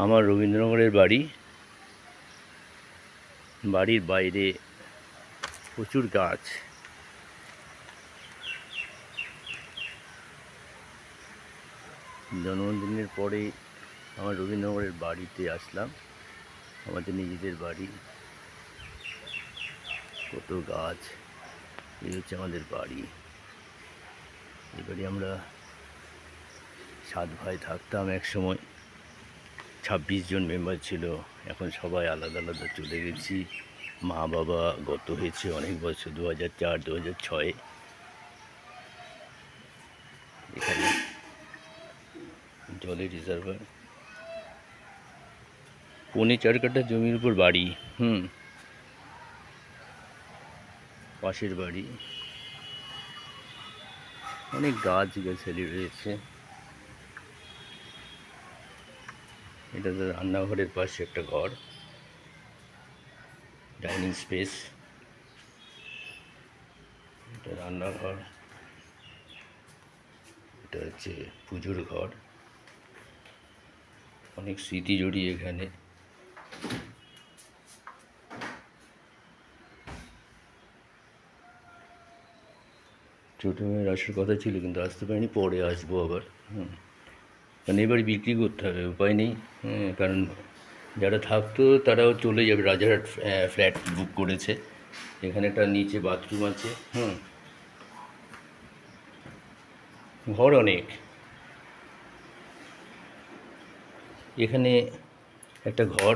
আমার রবীন্দ্রনগরের বাড়ির বাইরে প্রচুর গাছ। জন্মদিনের পরে আমার রবীন্দ্রনগরের বাড়িতে আসলাম, আমাদের নিজেদের বাড়ি। কত গাছ, এই হচ্ছে আমাদের বাড়ি। এবারে আমরা 7 ভাই থাকতাম এক সময়, 26 জন মেম্বার ছিল। এখন সবাই আলাদা আলাদা চলে গেছি। মা বাবা গত হয়েছে অনেক বছর, 2004 2006। এখানে জলের রিজার্ভার, 4.25 কাঠা জমির উপর বাড়ি। পাশের বাড়ি, অনেক গাছ গাছালি রয়েছে। এটা তো রান্নাঘরের পাশে একটা ঘর, ডাইনিং স্পেস। এটা রান্নাঘর, এটা হচ্ছে পুজোর ঘর। অনেক স্মৃতি জড়িয়ে এখানে। ছোটো মেয়ের আসার কথা ছিল, কিন্তু আসতে পারিনি, পরে আসবো আবার। কারণ এবারে বিক্রি করতে হবে, উপায় নেই। কারণ যারা থাকতো তারাও চলে যাবে, রাজারহাট ফ্ল্যাট বুক করেছে। এখানে একটা নিচে বাথরুম আছে। ঘর অনেক। এখানে একটা ঘর,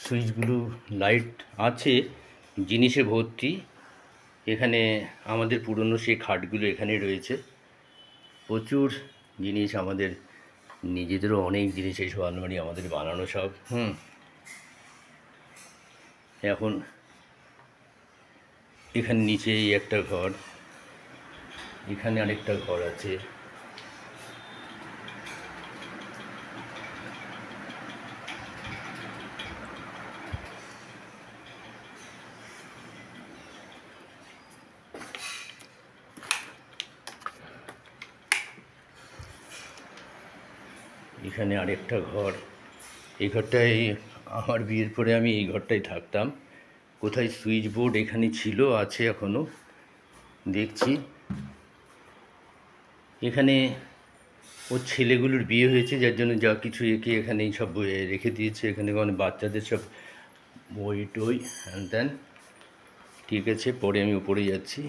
সুইচগুলো লাইট আছে, জিনিসে ভর্তি। এখানে আমাদের পুরনো সেই খাটগুলো এখানে রয়েছে। প্রচুর জিনিস, আমাদের নিজেদেরও অনেক জিনিস, এইসব আলমারি আমাদের বানানো সব। এখন এখানে নিচেই একটা ঘর, এখানে আরেকটা ঘর আছে। এখানে আরেকটা ঘর। এই ঘরটায় আমার বিয়ের পরে আমি এই ঘরটায় থাকতাম। কোথায় সুইচ বোর্ড এখানে ছিল, আছে এখনও, দেখছি। এখানে ওর ছেলেগুলোর বিয়ে হয়েছে, যার জন্য যা কিছু একে এখানেই সব রেখে দিয়েছে। এখানে অনেক বাচ্চাদের সব বই টই হ্যান ত্যান। ঠিক আছে, পরে আমি উপরে যাচ্ছি।